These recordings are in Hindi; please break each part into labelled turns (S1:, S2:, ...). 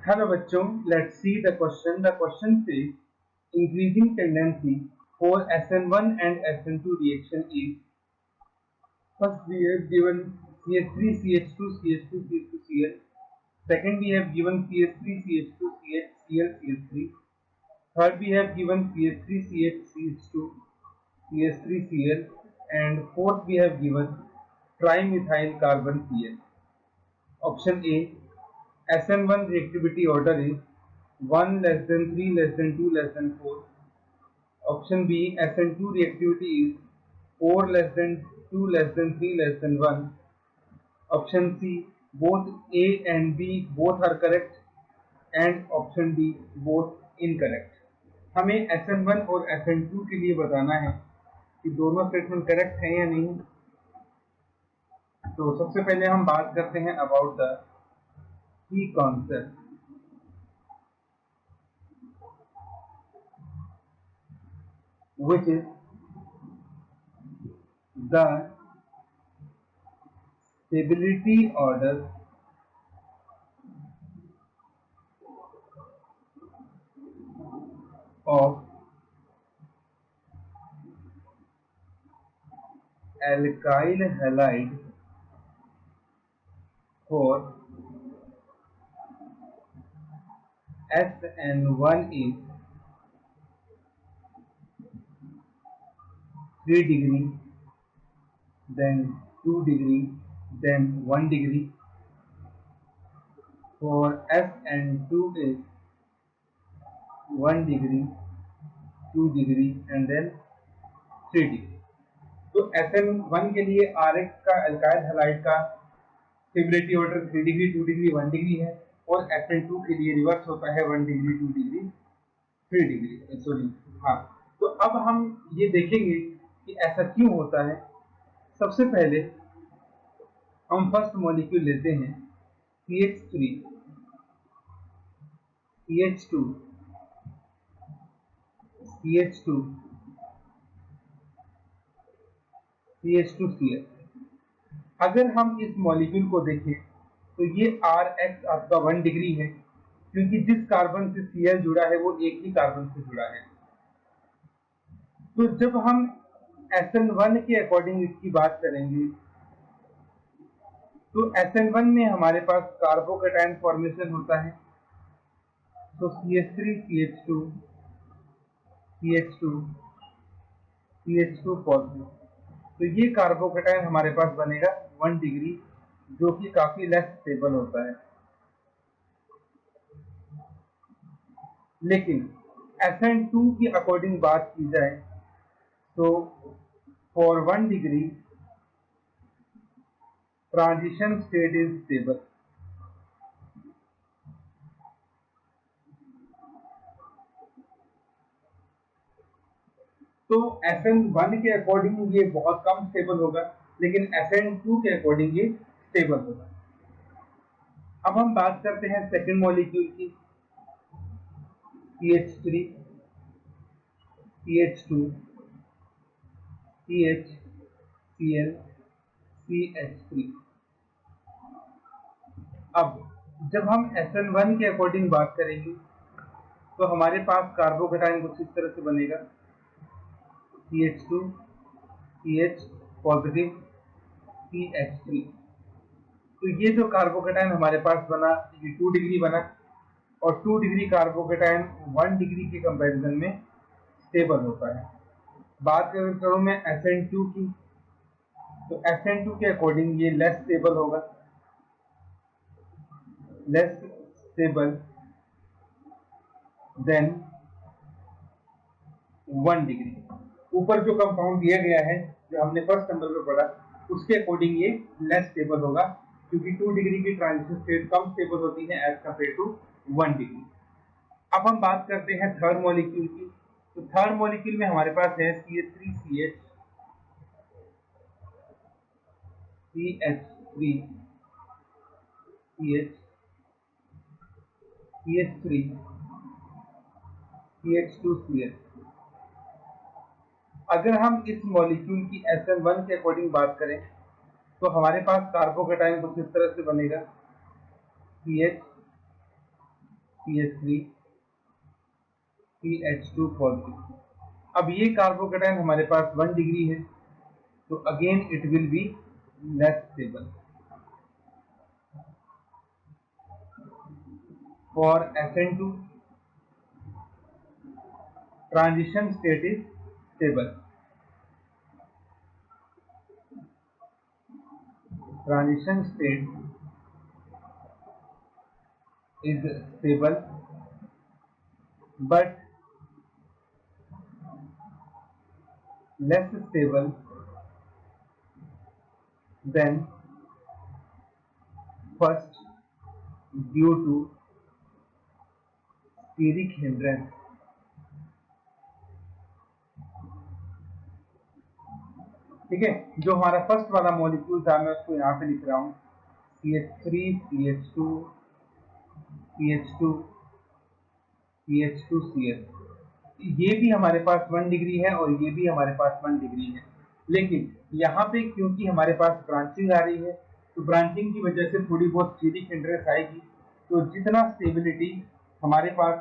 S1: Hello बच्चों, let's see the question. The question says increasing tendency for SN1 and SN2 reaction is first we have given CH3 CH2 CH2 CH2 Cl. Second we have given CH3 CH2 CH Cl CH3. Third we have given CH3 CH CH2 CH3 Cl, and fourth we have given trimethyl carbon Cl. Option A, SN1 reactivity order is 1 less than 3 less than 2 less than 4. Option B, SN2 reactivity is 4 less than 2 less than 3 less than 1. Option C, both A and B both are correct, and option D both incorrect. हमें SN1 और SN2 के लिए बताना है कि दोनों स्टेटमेंट करेक्ट हैं या नहीं। तो सबसे पहले हम बात करते हैं about the key concept, which is the stability order of alkyl halide for SN1 is 3 degree, then 2 degree, then 1 degree. For SN2 is 1 degree, 2 degree, and then 3 degree. तो SN1 के लिए RX का अल्काइल हैलाइड का stability order 3 degree, 2 degree, 1 degree है, और SN2 के लिए रिवर्स होता है 1 डिग्री, 2 डिग्री, 3 डिग्री। सॉरी, हाँ। तो अब हम ये देखेंगे कि ऐसा क्यों होता है। सबसे पहले हम फर्स्ट मॉलिक्यूल लेते हैं CH3 CH2 CH2 CH2Cl। अगर हम इस मॉलिक्यूल को देखें तो ये RX आपका 1 डिग्री है, क्योंकि जिस कार्बन से Cl जुड़ा है वो एक ही कार्बन से जुड़ा है। तो जब हम SN1 के अकॉर्डिंग इसकी बात करेंगे तो SN1 में हमारे पास कार्बोकेटाइन फॉर्मेशन होता है। तो CH3 CH2 CH2 CH2 positive, तो ये कार्बोकेटाइन हमारे पास बनेगा 1 डिग्री, जो कि काफी लेस स्टेबल होता है। लेकिन SN2 की अकॉर्डिंग बात की जाए तो for 1 degree transition state is stable. तो SN1 के अकॉर्डिंग ये बहुत कम स्टेबल होगा, लेकिन SN2 के अकॉर्डिंग ये स्टेबल होगा। अब हम बात करते हैं सेकेंड मॉलिक्यूल की, CH3 CH2 CH Cl CH3। अब जब हम SN1 के अकॉर्डिंग बात करेंगे तो हमारे पास कार्बोकेटाइन कुछ इस तरह से बनेगा, CH2 CH पॉजिटिव CH3। तो ये जो कार्बोकेटाइन हमारे पास बना ये 2 डिग्री बना, और 2 डिग्री कार्बोकेटाइन 1 डिग्री के कंपैरिजन में स्टेबल होता है। बात करूं मैं SN2 की, तो SN2 के अकॉर्डिंग ये लेस स्टेबल होगा, लेस स्टेबल देन 1 डिग्री। ऊपर जो कंपाउंड दिया गया है जो हमने फर्स्ट नंबर पे पढ़ा उसके अकॉर्डिंग ये लेस स्टेबल होगा, क्योंकि 2 डिग्री की ट्रांजिशन स्टेट कम स्टेबल होती है एज कम्पेयर टू 1 डिग्री। अब हम बात करते हैं थर्ड मॉलिक्यूल की। तो थर्ड मॉलिक्यूल में हमारे पास है CH3 CH CH3 CH CH3 CH2Cl। अगर हम इस मॉलिक्यूल की SN1 के अकॉर्डिंग बात करें तो हमारे पास कार्बोकेटाइन कुछ इस तरह से बनेगा, CH CH3 CH2 पॉजिटिव। अब ये कार्बोकेटाइन हमारे पास 1 डिग्री है, तो again it will be less stable. For SN2 transition state is stable. Transition state is stable, but less stable than first due to steric hindrance. ठीक है, जो हमारा फर्स्ट वाला मॉलिक्यूल था मैं उसको यहाँ पे लिख रहा हूँ CH3 CH2 CH2 CH2 CH। ये भी हमारे पास 1 डिग्री है और ये भी हमारे पास 1 डिग्री है, लेकिन यहाँ पे क्योंकि हमारे पास ब्रांचिंग आ रही है तो ब्रांचिंग की वजह से थोड़ी बहुत स्टेरिक हिंड्रेंस आएगी, तो जितना स्टेबिलिटी हमारे पास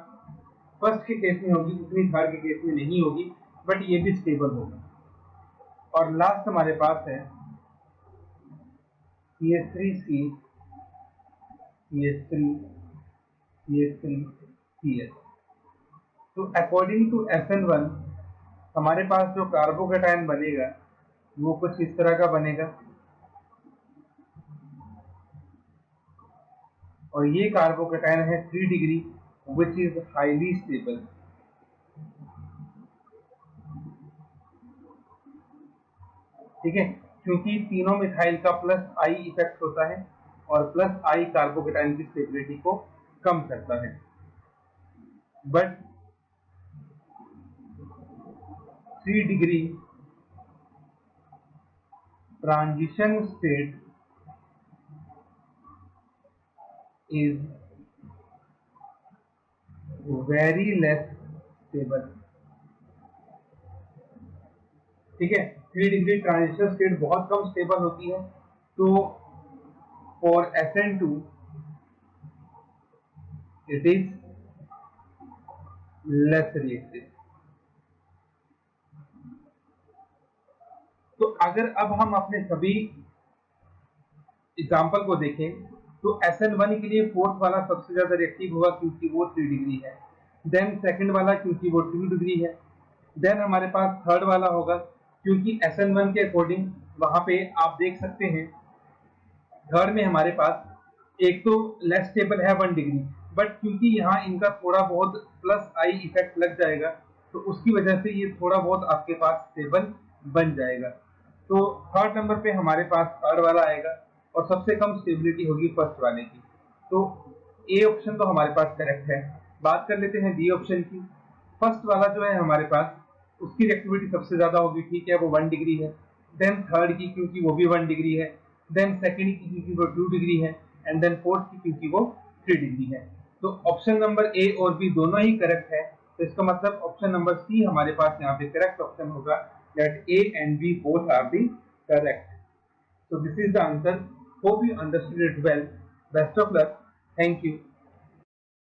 S1: फर्स्ट के केस में होगी उतनी थर्ड के केस में नहीं होगी, बट ये भी स्टेबल होगा। और लास्ट हमारे पास है CH3C CH3 CH3 CH। तो अकॉर्डिंग टू SN1 हमारे पास जो कार्बोकेटाइन बनेगा वो कुछ इस तरह का बनेगा, और ये कार्बोकेटाइन है 3 degree which is highly stable. ठीक है, क्योंकि तीनों मिथाइल का प्लस आई इफेक्ट होता है और प्लस आई कार्बोकेटाइन की स्टेबिलिटी को कम करता है, but 3 degree transition state is very less stable। ठीक है, 3 डिग्री ट्रांजिशन स्टेट बहुत कम स्टेबल होती है, तो for SN2 it is less reactive. तो अगर अब हम अपने सभी एग्जाम्पल को देखें तो SN1 के लिए फोर्थ वाला सबसे ज्यादा रिएक्टिव होगा क्योंकि वो 3 डिग्री है, देन सेकंड वाला क्योंकि वो 2 डिग्री है, देन हमारे पास थर्ड वाला होगा क्योंकि SN1 के अकॉर्डिंग वहां पे आप देख सकते हैं थर्ड में हमारे पास एक तो लेस स्टेबल है 1 डिग्री, बट क्योंकि यहाँ इनका थोड़ा बहुत प्लस आई इफेक्ट लग जाएगा तो उसकी वजह से ये थोड़ा बहुत आपके पास स्टेबल बन जाएगा। तो थर्ड नंबर पे हमारे पास थर्ड वाला आएगा और सबसे कम स्टेबिलिटी होगी फर्स्ट वाले की। तो ए ऑप्शन तो हमारे पास करेक्ट है। बात कर लेते हैं बी ऑप्शन की। फर्स्ट वाला जो है हमारे पास उसकी रिएक्टिविटी सबसे ज्यादा होगी, ठीक है, वो 1 डिग्री है। देन थर्ड की क्योंकि वो भी 1 डिग्री है, देन सेकंड की क्योंकि वो 2 डिग्री है, एंड देन फोर्थ की क्योंकि वो 3 डिग्री है। तो ऑप्शन नंबर ए और बी दोनों ही करेक्ट है, तो इसका मतलब ऑप्शन नंबर सी हमारे पास यहाँ पे करेक्ट ऑप्शन होगा, that A and B both are the correct. So this is the answer. Hope you understood it well. Best of luck. Thank you.